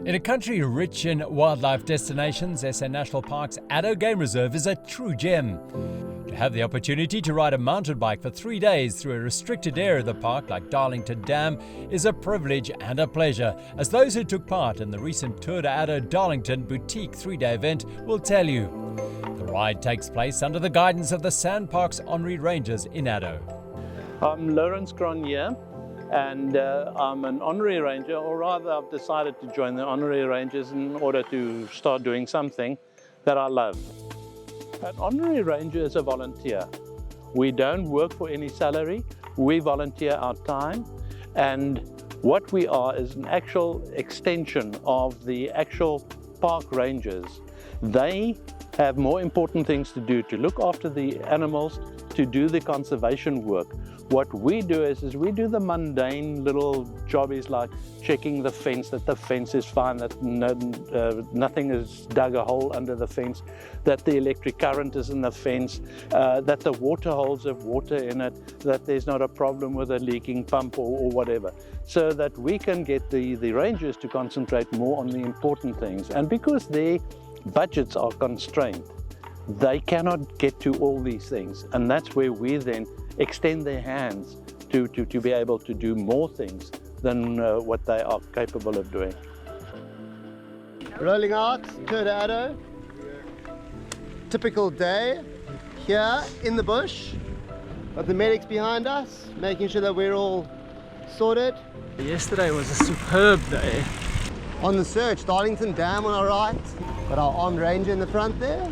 In a country rich in wildlife destinations, SANParks Addo Game Reserve is a true gem. To have the opportunity to ride a mountain bike for 3 days through a restricted area of the park like Darlington Dam is a privilege and a pleasure, as those who took part in the recent Tour de Addo Darlington boutique 3-day event will tell you. The ride takes place under the guidance of the SANParks Honorary Rangers in Addo. I'm Lawrence Grenier, and I'm an honorary ranger, or rather I've decided to join the honorary rangers in order to start doing something that I love. An honorary ranger is a volunteer. We don't work for any salary, we volunteer our time, and what we are is an actual extension of the actual park rangers. They have more important things to do, to look after the animals, to do the conservation work. What we do is we do the mundane little jobbies like checking the fence, that the fence is fine, that nothing is dug a hole under the fence, that the electric current is in the fence, that the water holes have water in it, that there's not a problem with a leaking pump or whatever. So that we can get the rangers to concentrate more on the important things. And because their budgets are constrained, they cannot get to all these things. And that's where we then extend their hands to be able to do more things than what they are capable of doing. Rolling out, Tour de Addo. Typical day here in the bush. Got the medics behind us, making sure that we're all sorted. Yesterday was a superb day. On the search, Darlington Dam on our right. Got our armed ranger in the front there.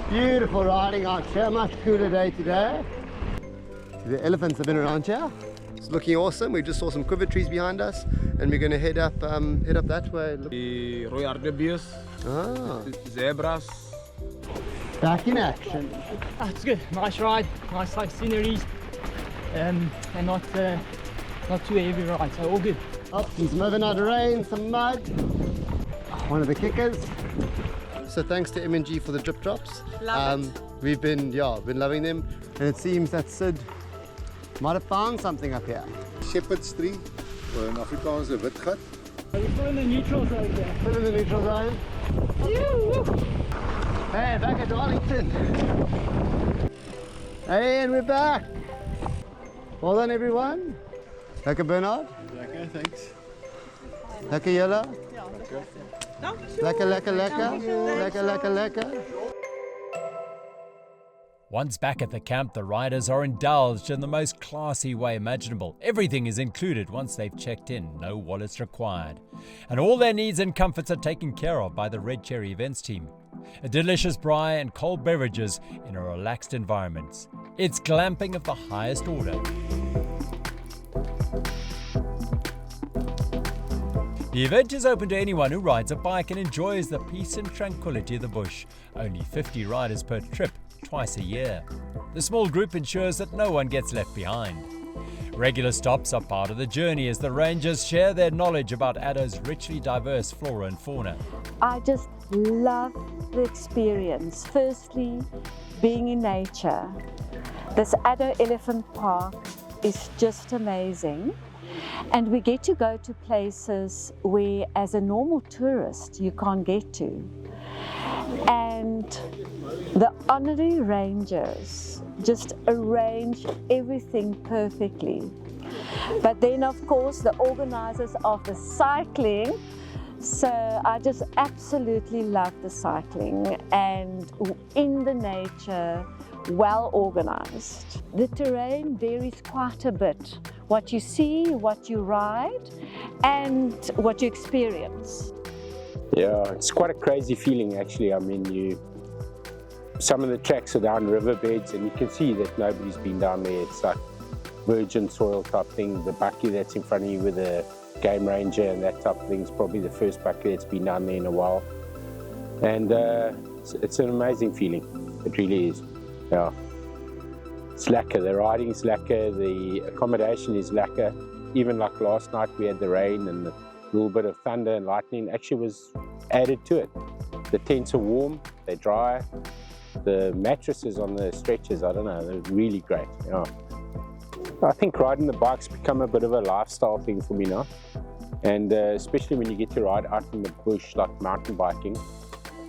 Beautiful riding out here, much cooler day today. The elephants have been around here. It's looking awesome. We just saw some quiver trees behind us, and we're going to head up that way. The royal hartebeest, zebras. Back in action. It's good. Nice ride, nice sceneries, and not too heavy ride. So all good. Up some overnight rain, some mud. One of the kickers. So thanks to M&G for the drip drops. We've been loving them, and it seems that Sid might have found something up here. Shepherd's tree, or in Afrikaans 'n witgat. We're still in the neutral zone there. Still in the neutral zone. Hey, back at Darlington. Hey, and we're back. Well done, everyone. Lekker Bernard. Lekker, thanks. Lekker Jelle. Lekker. Lekker. Once back at the camp, the riders are indulged in the most classy way imaginable. Everything is included once they've checked in, no wallets required. And all their needs and comforts are taken care of by the Red Cherry events team. A delicious braai and cold beverages in a relaxed environment. It's glamping of the highest order. The event is open to anyone who rides a bike and enjoys the peace and tranquility of the bush. Only 50 riders per trip, twice a year. The small group ensures that no one gets left behind. Regular stops are part of the journey as the rangers share their knowledge about Addo's richly diverse flora and fauna. I just love the experience. Firstly, being in nature. This Addo Elephant Park is just amazing. And we get to go to places where, as a normal tourist, you can't get to. And the honorary rangers just arrange everything perfectly. But then, of course, the organizers of the cycling. So I just absolutely love the cycling, and in the nature, well organized. The terrain varies quite a bit. What you see, what you ride, and what you experience. Yeah, it's quite a crazy feeling actually. I mean, some of the tracks are down riverbeds and you can see that nobody's been down there. It's like virgin soil type thing. The bucky that's in front of you with a game ranger and that type of thing is probably the first bucky that's been down there in a while. And it's an amazing feeling. It really is. Yeah. It's lacquer, the riding is lacquer, the accommodation is lacquer. Even like last night we had the rain and a little bit of thunder and lightning actually was added to it. The tents are warm, they're dry. The mattresses on the stretchers, I don't know, they're really great. Yeah. I think riding the bike's become a bit of a lifestyle thing for me now. And especially when you get to ride out in the bush like mountain biking,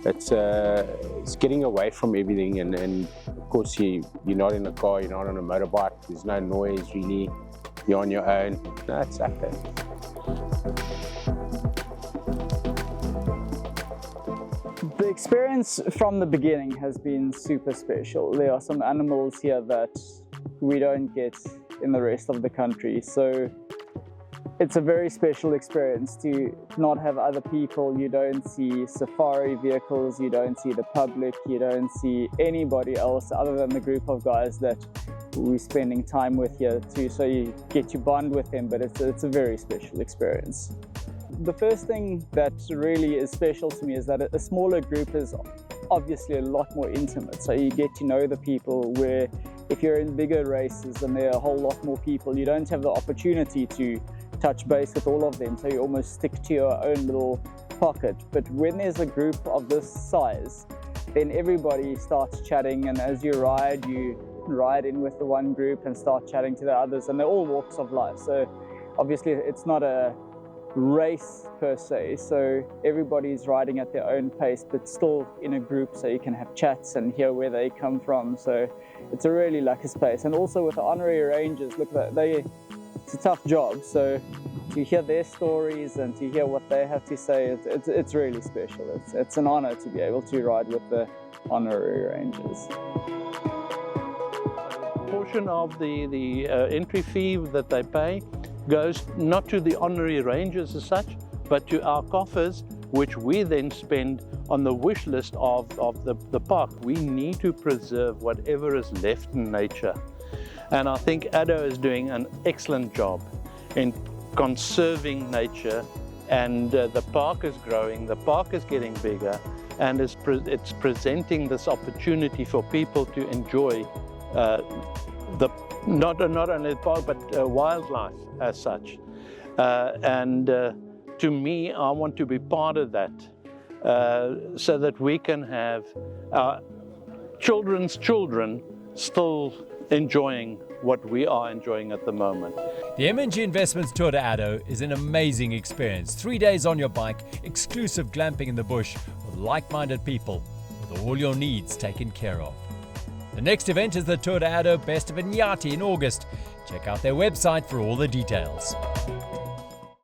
it's getting away from everything, and of course you're not in a car, you're not on a motorbike, there's no noise really, you're on your own. No, it's okay. The experience from the beginning has been super special. There are some animals here that we don't get in the rest of the country, so it's a very special experience to not have other people. You don't see safari vehicles, you don't see the public, you don't see anybody else other than the group of guys that we're spending time with here too, so you get to bond with them, but it's a very special experience. The first thing that really is special to me is that a smaller group is obviously a lot more intimate, so you get to know the people, where if you're in bigger races and there are a whole lot more people, you don't have the opportunity to touch base with all of them, so you almost stick to your own little pocket. But when there's a group of this size, then everybody starts chatting, and as you ride in with the one group and start chatting to the others, and they're all walks of life. So obviously it's not a race per se, so everybody's riding at their own pace, but still in a group, so you can have chats and hear where they come from. So it's a really lucky space. And also with the Honorary Rangers, look, it's a tough job, so to hear their stories and to hear what they have to say, it's really special. It's an honor to be able to ride with the Honorary Rangers. A portion of the entry fee that they pay goes not to the Honorary Rangers as such, but to our coffers, which we then spend on the wish list of the park. We need to preserve whatever is left in nature. And I think Addo is doing an excellent job in conserving nature, and the park is growing, the park is getting bigger, and it's presenting this opportunity for people to enjoy not only the park, but wildlife as such. To me, I want to be part of that, so that we can have our children's children still enjoying what we are enjoying at the moment. The M&G Investments Tour to Addo is an amazing experience. 3 days on your bike, exclusive glamping in the bush with like-minded people, with all your needs taken care of. The next event is the Tour to Addo Best of Inyati in August. Check out their website for all the details.